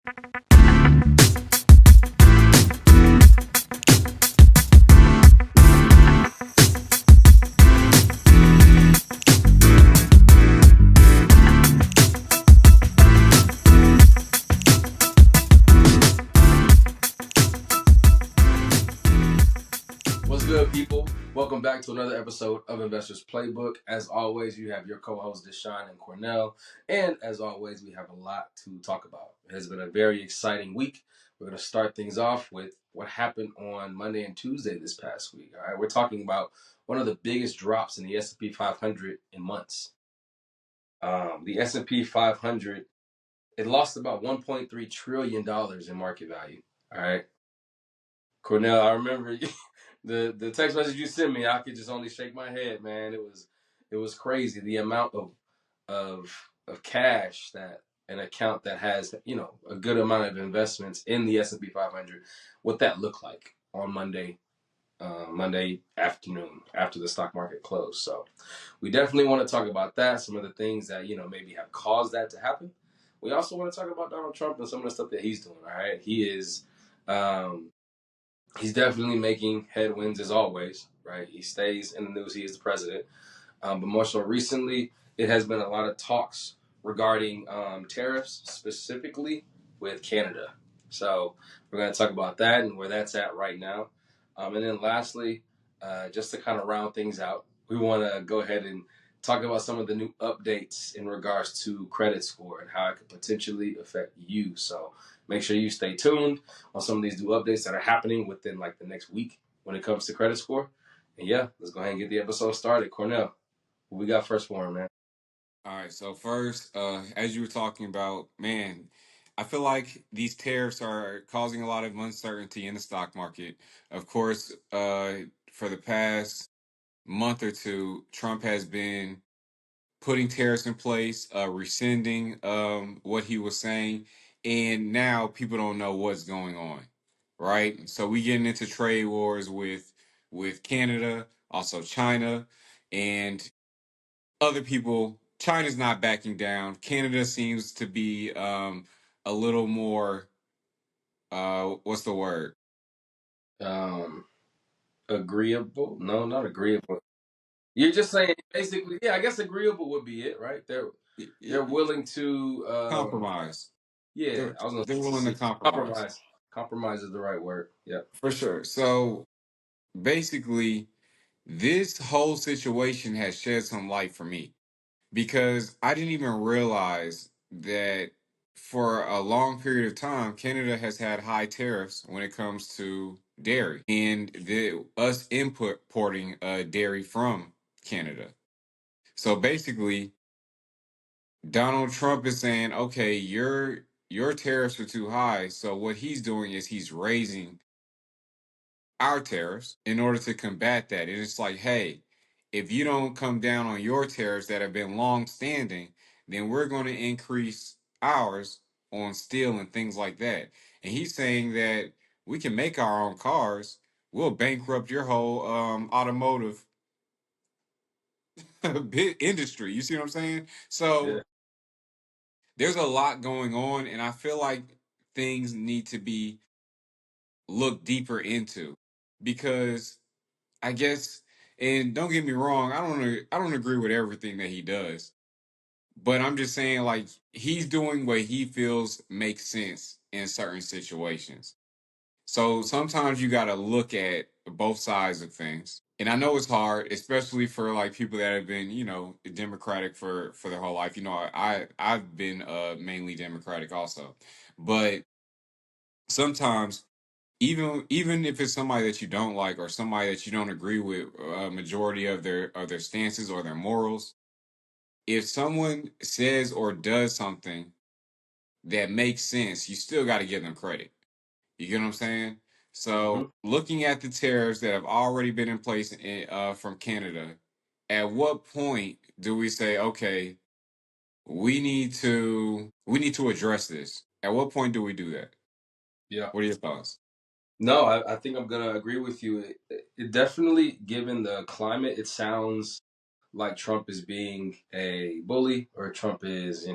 What's good, people? Welcome back to another episode of Investors Playbook. As always, you have your co-hosts Deshaun and Cornell, and as always, we have a lot to talk about. It has been a very exciting week. We're going to start things off with what happened on Monday and Tuesday this past week. All right, we're talking about one of the biggest drops in the S&P 500 in months. The S&P 500, it lost about $1.3 trillion in market value. All right, Cornell, I remember the text message you sent me. I could just only shake my head, man. It was crazy the amount of cash that an account that has a good amount of investments in the S&P 500, what that looked like on Monday afternoon after the stock market closed. So we definitely want to talk about that. Some of the things that maybe have caused that to happen. We also want to talk about Donald Trump and some of the stuff that he's doing. All right, he's definitely making headwinds as always, right? He stays in the news. He is the president. But more so recently, it has been a lot of talks regarding tariffs, specifically with Canada. So we're going to talk about that and where that's at right now. And then lastly, just to kind of round things out, we want to go ahead and talk about some of the new updates in regards to credit score and how it could potentially affect you. So make sure you stay tuned on some of these new updates that are happening within like the next week when it comes to credit score. And yeah, let's go ahead and get the episode started. Cornell, what we got first for him, man? All right, so first, as you were talking about, man, I feel like these tariffs are causing a lot of uncertainty in the stock market. Of course, for the past month or two, Trump has been putting tariffs in place, rescinding what he was saying, and now people don't know what's going on, right? So we getting into trade wars with Canada, also China, and other people. China's not backing down. Canada seems to be a little more what's the word? Um, Agreeable? No, not agreeable. You're just saying basically, yeah, I guess agreeable would be it, right? They're willing to Compromise. yeah, They're I was gonna they're willing to say compromise compromise. Compromise is the right word. Yeah. for sure. So basically, this whole situation has shed some light for me because I didn't even realize that for a long period of time, Canada has had high tariffs when it comes to dairy and us importing dairy from Canada. So basically, Donald Trump is saying, okay, your tariffs are too high. So what he's doing is he's raising our tariffs in order to combat that. And it's like, hey, if you don't come down on your tariffs that have been long standing, then we're going to increase ours on steel and things like that. And he's saying that we can make our own cars. We'll bankrupt your whole automotive industry. You see what I'm saying? Yeah. So there's a lot going on, and I feel like things need to be looked deeper into because I guess, and don't get me wrong, I don't agree with everything that he does, but I'm just saying like he's doing what he feels makes sense in certain situations. So sometimes you got to look at both sides of things. And I know it's hard, especially for like people that have been, Democratic for their whole life. I've been mainly Democratic also. But sometimes even if it's somebody that you don't like or somebody that you don't agree with a majority of their stances or their morals, if someone says or does something that makes sense, you still got to give them credit. You get what I'm saying? Hmm. So, looking at the tariffs that have already been in place from Canada, at what point do we say, okay, we need to address this? At what point do we do that? Yeah. What are your thoughts? No, I think I'm gonna agree with you. It definitely, given the climate, it sounds like Trump is being a bully or Trump is,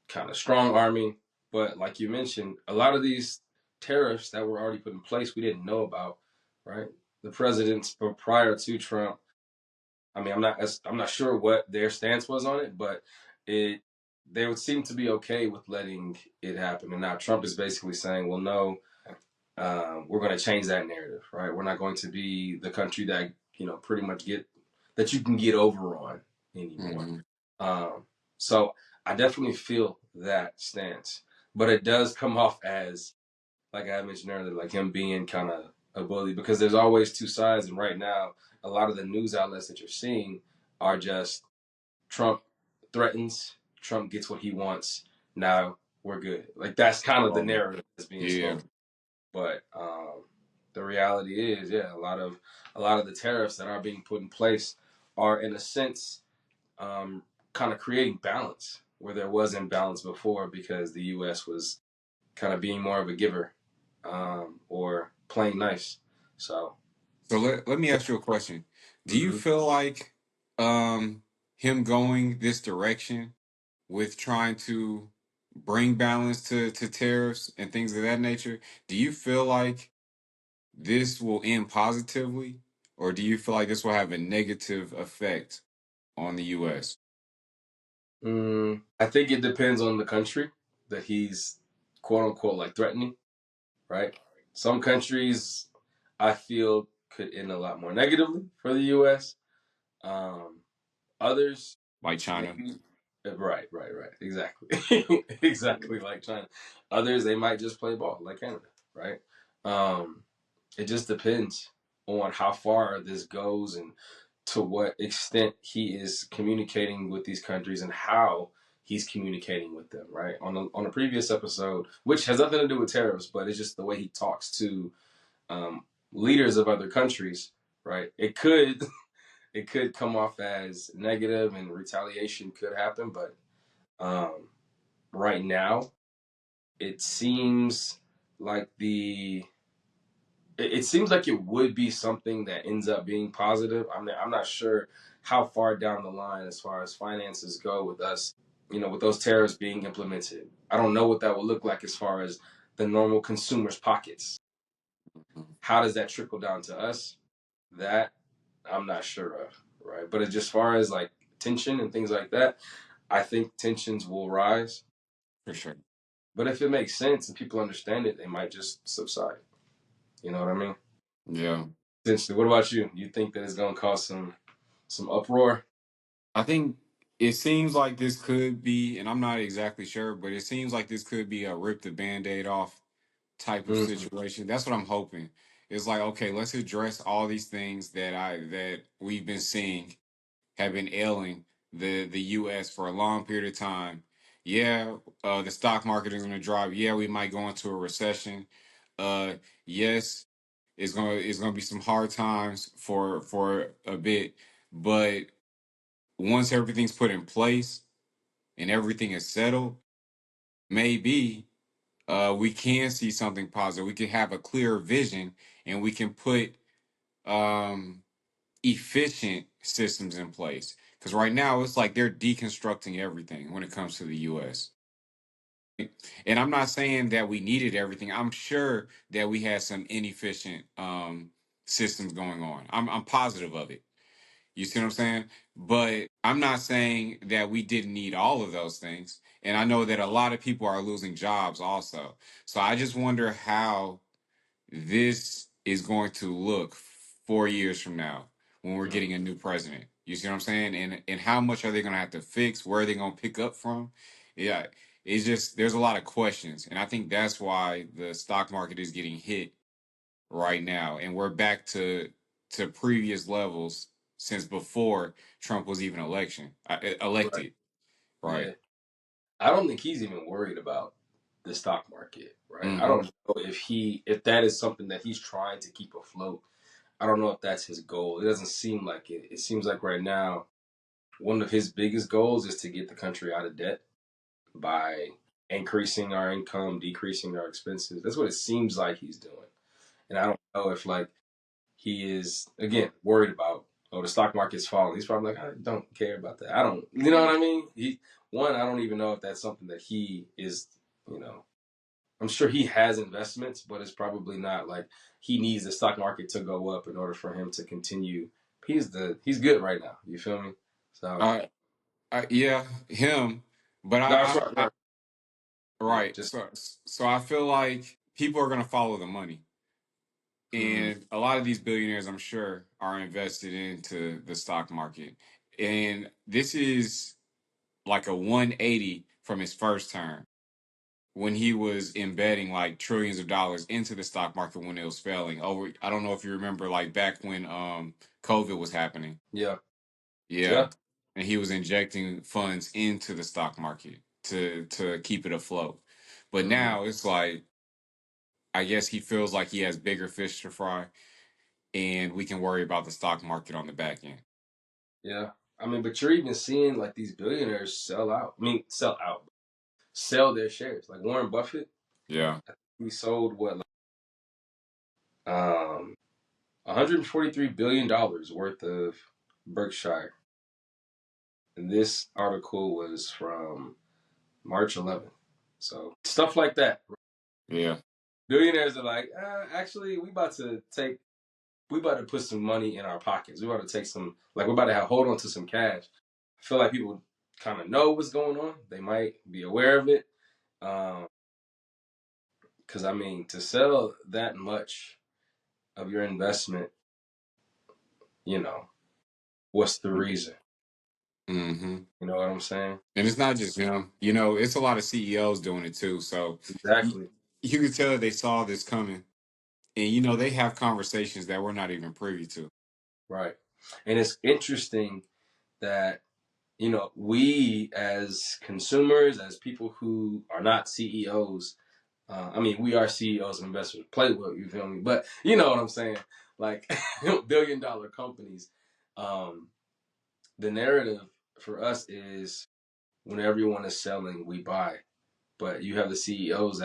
kind of strong arming. But like you mentioned, a lot of these tariffs that were already put in place, we didn't know about, right? The presidents prior to Trump, I mean, I'm not sure what their stance was on it, but it they would seem to be okay with letting it happen. And now Trump is basically saying, well, no, we're going to change that narrative, right? We're not going to be the country that pretty much that you can get over on anymore. Hmm. Um, so I definitely feel that stance, but it does come off as, like I mentioned earlier, like him being kind of a bully, because there's always two sides, and right now a lot of the news outlets that you're seeing are just Trump threatens, Trump gets what he wants. Now we're good. Like that's kind of the Oh, narrative that's being yeah. spoken. But the reality is, yeah, a lot of the tariffs that are being put in place are, in a sense, kind of creating balance where there was imbalance before, because the U.S. was kind of being more of a giver, or playing nice. So, So let me ask you a question. Do you hmm feel like um him going this direction with trying to bring balance to tariffs and things of that nature, do you feel like this will end positively, or do you feel like this will have a negative effect on the US? I think it depends on the country that he's quote unquote like threatening, right? Some countries I feel could end a lot more negatively for the U.S. Um, Others, Like China? maybe. Right. Exactly. Exactly like China. Others, they might just play ball like Canada, right? Um, it just depends on how far this goes and to what extent he is communicating with these countries and how he's communicating with them, right? On a previous episode, which has nothing to do with tariffs, but it's just the way he talks to um, leaders of other countries, right? It could come off as negative and retaliation could happen, but um, right now it seems like it seems like it would be something that ends up being positive. I'm not sure how far down the line as far as finances go with us, with those tariffs being implemented. I don't know what that will look like as far as the normal consumer's pockets. How does that trickle down to us? That I'm not sure of, right? But as far as like tension and things like that, I think tensions will rise. For sure. But if it makes sense and people understand it, they might just subside. You know what I mean? Yeah. Essentially, what about you? You think that it's gonna cause some uproar? I think it seems like this could be, and I'm not exactly sure, but it seems like this could be a rip the band-aid off type of Mm-hmm. situation. That's what I'm hoping. It's like, okay, let's address all these things that we've been seeing have been ailing the US for a long period of time. Yeah, the stock market is gonna drop. Yeah, we might go into a recession. Yes, it's gonna be some hard times for a bit, but once everything's put in place and everything is settled, maybe we can see something positive. We can have a clear vision, and we can put um, efficient systems in place. Because right now, it's like they're deconstructing everything when it comes to the U.S. And I'm not saying that we needed everything. I'm sure that we had some inefficient systems going on. I'm positive of it. You see what I'm saying? But I'm not saying that we didn't need all of those things. And I know that a lot of people are losing jobs also. So I just wonder how this is going to look 4 years from now when we're getting a new president. You see what I'm saying? And how much are they going to have to fix? Where are they going to pick up from? Yeah, it's just there's a lot of questions, and I think that's why the stock market is getting hit right now, and we're back to previous levels since before Trump was even Right. elected. Right. Yeah. I don't think he's even worried about the stock market, right? I Hmm. don't know if that is something that he's trying to keep afloat. I don't know if that's his goal. It doesn't seem like it. It seems like right now one of his biggest goals is to get the country out of debt by increasing our income, decreasing our expenses. That's what it seems like he's doing. And I don't know if like he is again worried about, oh, the stock market's falling. He's probably like, I don't care about that. I don't, you know what I mean? I don't even know if that's something that he is you know, I'm sure he has investments, but it's probably not like he needs the stock market to go up in order for him to continue. He's good right now. You feel me? So Uh, yeah, him. But that's right, right. Yeah, right. just So I feel like people are gonna follow the money, mm, and a lot of these billionaires, I'm sure, are invested into the stock market, and this is like a 180 from his first term when he was embedding like trillions of dollars into the stock market when it was failing. Over, I don't know if you remember, like back when COVID was happening. yeah, Yeah, yeah, and he was injecting funds into the stock market to keep it afloat. But mm, now it's like I guess he feels like he has bigger fish to fry, and we can worry about the stock market on the back end. yeah. I mean, but you're even seeing like these billionaires sell out. I mean, sell their shares. Like Warren Buffett, Yeah, he sold what, like, 143 billion dollars worth of Berkshire, and this article was from March 11th. So stuff like that. yeah. Billionaires are like, actually, we about to put some money in our pockets. We about to take some, like, we're about to hold on to some cash. I feel like people kind of know what's going on. They might be aware of it. Because, I mean, to sell that much of your investment, you know, what's the reason? Mm-hmm. You know what I'm saying? And it's not just him. You know, it's a lot of CEOs doing it too. So you, Exactly. you can tell they saw this coming, and you know they have conversations that we're not even privy to. Right. And it's interesting that, we as consumers, as people who are not CEOs, I mean, we are CEOs of investors, Playbook, you feel me? But you know what I'm saying? Like, billion-dollar companies. Um, the narrative for us is when everyone is selling, we buy. But you have the CEOs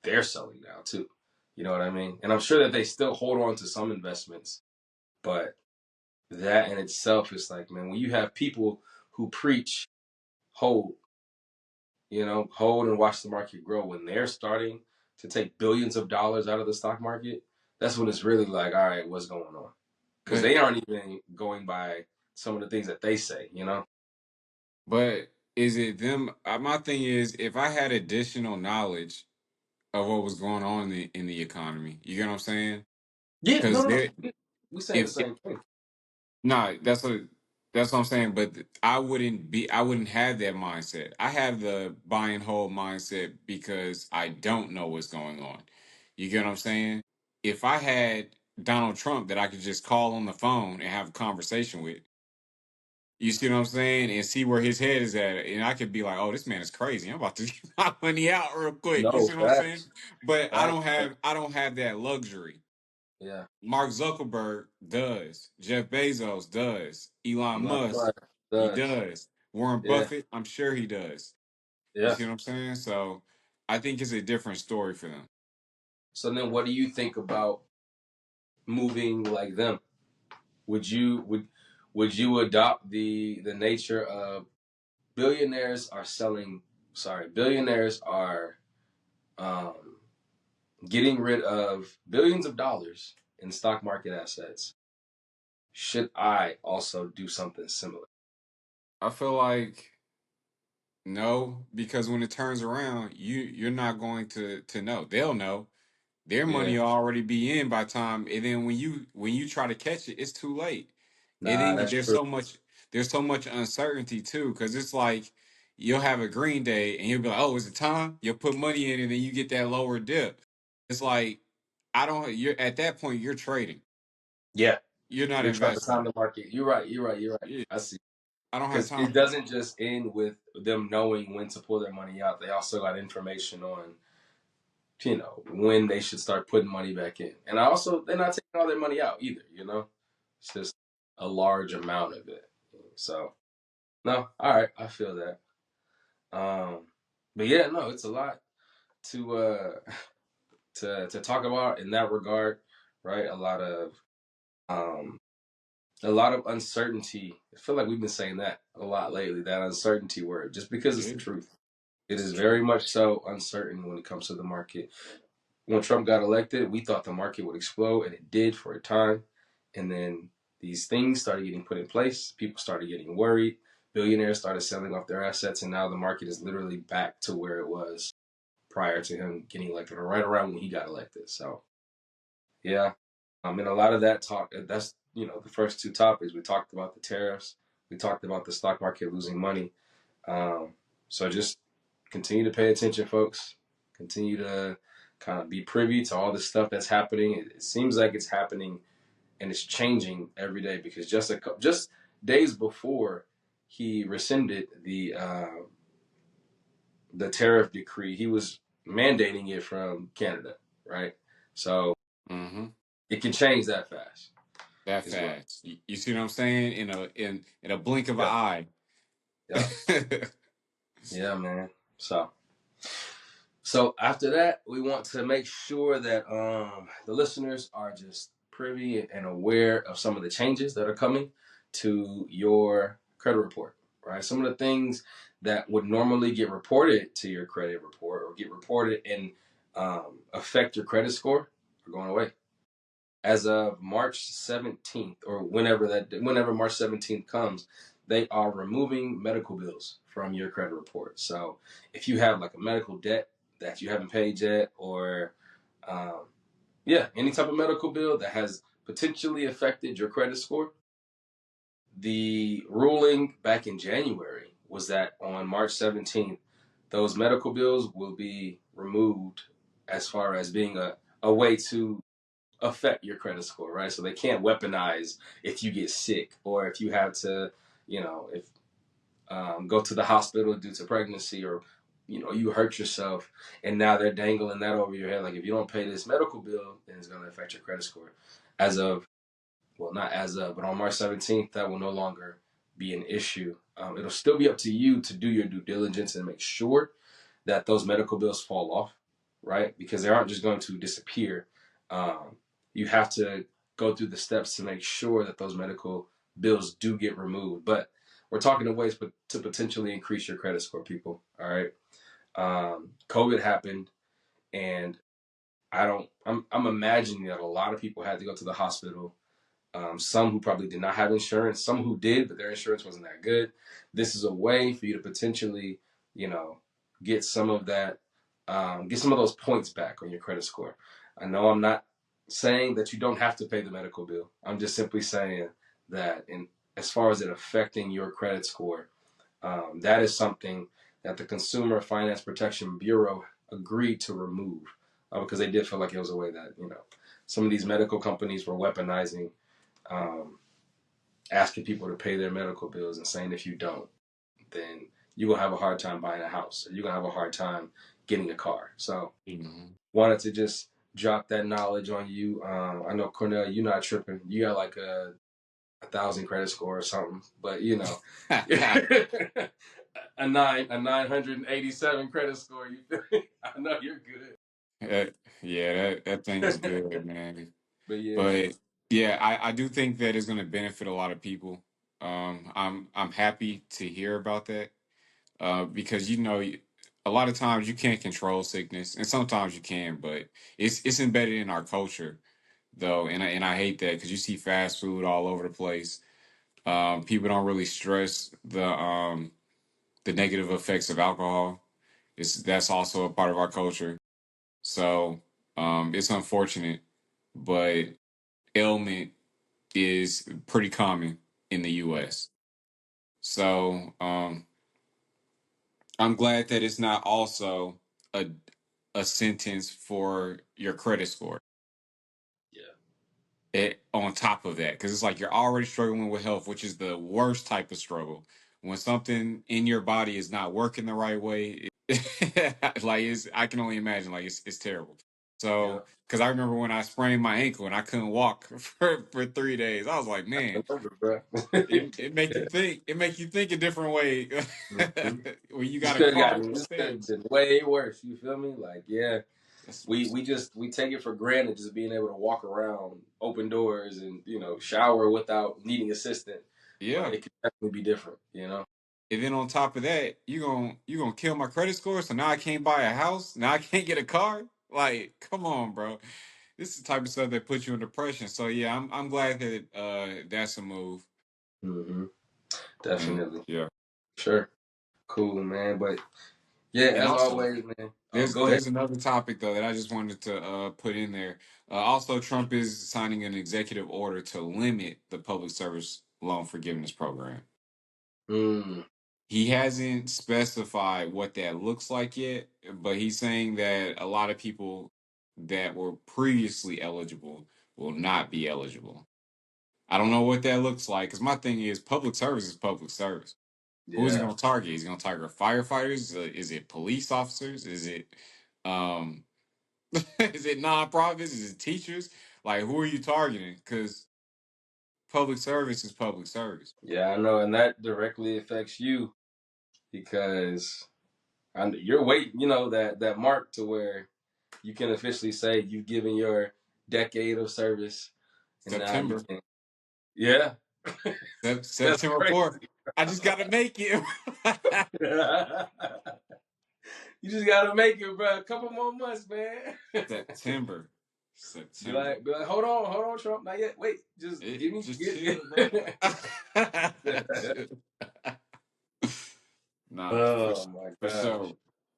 they're selling now too. You know what I mean? And I'm sure that they still hold on to some investments, but that in itself is like, man, when you have people who preach hold, hold and watch the market grow, when they're starting to take billions of dollars out of the stock market, that's when it's really like, all right, what's going on? Because But they aren't even going by some of the things that they say. but is it them? My thing is, if I had additional knowledge of what was going on in the economy, you get what I'm saying? Yeah, no, Because no, there, no. We saying the if same thing. nah, that's what I'm saying. But I wouldn't have that mindset. I have the buy and hold mindset because I don't know what's going on. You get what I'm saying? If I had Donald Trump that I could just call on the phone and have a conversation with, you see what I'm saying, and see where his head is at, and I could be like, "Oh, this man is crazy. I'm about to get my money out real quick." You No, see what I'm saying? facts, But facts. I don't have that luxury. Yeah, Mark Zuckerberg does. Jeff Bezos does. Elon Elon Musk, Musk he does. does. Warren Yeah, Buffett, I'm sure he does. You yeah. see what I'm saying? So I think it's a different story for them. So then, what do you think about moving like them? Would you adopt the nature of billionaires are selling? Sorry, billionaires are um, getting rid of billions of dollars in stock market assets. Should I also do something similar? I feel like no, because when it turns around, you're not going to know. They'll know. Their Yeah, money will already be in by time, and then when you try to catch it, it's too late. And nah, then that's true. there's so much uncertainty too, because it's like you'll have a green day and you'll be like, oh, is it time? You'll put money in and then you get that lower dip. It's like I don't you're at that point you're trading. Yeah, You're not you're trying to time investing. the market. You're right. You're right. You're right. Yeah, I see. I don't have Because time it for that. doesn't just end with them knowing when to pull their money out. They also got information on, when they should start putting money back in. And also, they're not taking all their money out either. It's just a large amount of it. So, no, all right, I feel that. Um, but yeah, no, it's a lot to to talk about in that regard, right? Um, a lot of uncertainty. I feel like we've been saying that a lot lately. That uncertainty word, just because it's the Yeah. truth. It is very much so uncertain when it comes to the market. When Trump got elected, we thought the market would explode, and it did for a time. And then these things started getting put in place. People started getting worried. Billionaires started selling off their assets, and now the market is literally back to where it was prior to him getting elected, or right around when he got elected. So, yeah. And a lot of that talk, that's, the first two topics. We talked about the tariffs, we talked about the stock market losing money. Um, so just continue to pay attention, folks. Continue to kind of be privy to all the stuff that's happening. It seems like it's happening and it's changing every day, because just days before he rescinded the tariff decree, he was mandating it from Canada, right? So Mm-hmm. it can change that fast That as well. fast. You see what I'm saying? In a blink of an Yeah, eye. yeah, yeah, man. So after that, we want to make sure that the listeners are just privy and aware of some of the changes that are coming to your credit report, right? Some of the things that would normally get reported to your credit report or get reported and affect your credit score are going away. As of March 17th, or whenever March 17th comes, they are removing medical bills from your credit report. So if you have like a medical debt that you haven't paid yet, or um, any type of medical bill that has potentially affected your credit score, the ruling back in January was that on March 17th, those medical bills will be removed, as far as being a way to affect your credit score, right? So they can't weaponize if you get sick, or if you have to, if go to the hospital due to pregnancy, or you hurt yourself, and now they're dangling that over your head, like if you don't pay this medical bill, then it's going to affect your credit score. As of, well, not as of, but on March 17th, that will no longer be an issue. It'll still be up to you to do your due diligence and make sure that those medical bills fall off, right? Because they aren't just going to disappear. Um, you have to go through the steps to make sure that those medical bills do get removed. But we're talking of ways to potentially increase your credit score, people. All right. COVID happened, and I'm imagining that a lot of people had to go to the hospital. Some who probably did not have insurance, some who did, but their insurance wasn't that good. This is a way for you to potentially, you know, get some of that, get some of those points back on your credit score. I know I'm not saying that you don't have to pay the medical bill. I'm just simply saying that, as far as it affecting your credit score, that is something that the Consumer Finance Protection Bureau agreed to remove, because they did feel like it was a way that some of these medical companies were weaponizing, um, asking people to pay their medical bills, and saying if you don't, then you're gonna have a hard time buying a house, or you're gonna have a hard time getting a car. So Mhm. wanted to just drop that knowledge on you. I know, Cornell, you're not tripping. You got like a thousand credit score or something, but a 987 credit score. You feel me? I know you're good. Yeah, that thing is good, man. But yeah, But yeah, I do think that is going to benefit a lot of people. I'm happy to hear about that, because a lot of times you can't control sickness, and sometimes you can, but it's embedded in our culture though, and I hate that because you see fast food all over the place. People don't really stress the negative effects of alcohol. That's also a part of our culture. So it's unfortunate, but ailment is pretty common in the U.S. So I'm glad that it's not also a a sentence for your credit score. yeah, On top of that, because it's like you're already struggling with health, which is the worst type of struggle. When something in your body is not working the right way, I can only imagine, like it's terrible. yeah. So, because I remember when I sprained my ankle and I couldn't walk for 3 days, I was like, I man, remember, bro. it make you think. It make you think a different way Mhm. when you This got to could have crawl gotten up the this could have steps. been way worse. You feel me? Like, yeah, That's, we take it for granted just being able to walk around, open doors, and shower without needing assistance. But yeah. it could definitely be different. And then on top of that, you gonna kill my credit score. So now I can't buy a house. Now I can't get a car. Like, come on, bro. This is the type of stuff that puts you in depression. So yeah, I'm glad that that's a move. Mm-hmm. And Definitely. yeah. Sure. Cool, man. But yeah, And as also, always, man. Oh, there's go ahead. there's another topic though that I just wanted to put in there. Also, Trump is signing an executive order to limit the public service loan forgiveness program. Mm, He hasn't specified what that looks like yet, but he's saying that a lot of people that were previously eligible will not be eligible. I don't know what that looks like because my thing is public service is public service. Who is he yeah. going to target? Is he going to target firefighters? Is it police officers? Is it um is it nonprofits? Is it teachers? Like who are you targeting? Because public service is public service. Yeah, I know, and that directly affects you because you're waiting, that mark to where you can officially say you've given your decade of service, and now you September. can. Yeah, that's September crazy. 4th. I just gotta make it. You just gotta make it, bro. A couple more months, man. September. Be September. like, hold on, Trump, not yet. Wait, just give me. Just chill, bro. Chill. Nah, Oh my for gosh. sure.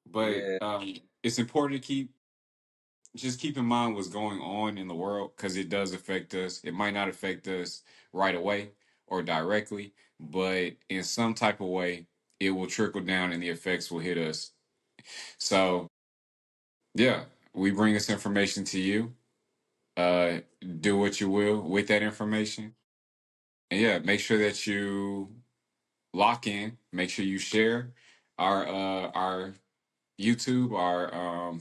But Yeah. it's important to keep in mind what's going on in the world because it does affect us. It might not affect us right away or directly, but in some type of way, it will trickle down and the effects will hit us. So, yeah, we bring this information to you. Uh, do what you will with that information. And yeah, make sure that you lock in, make sure you share our YouTube, our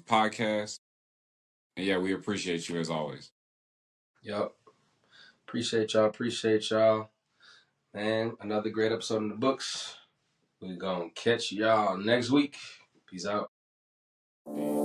podcast. And yeah, we appreciate you as always. Yep. Appreciate y'all. Appreciate y'all. Man, another great episode in the books. We're gonna catch y'all next week. Peace out. Peace.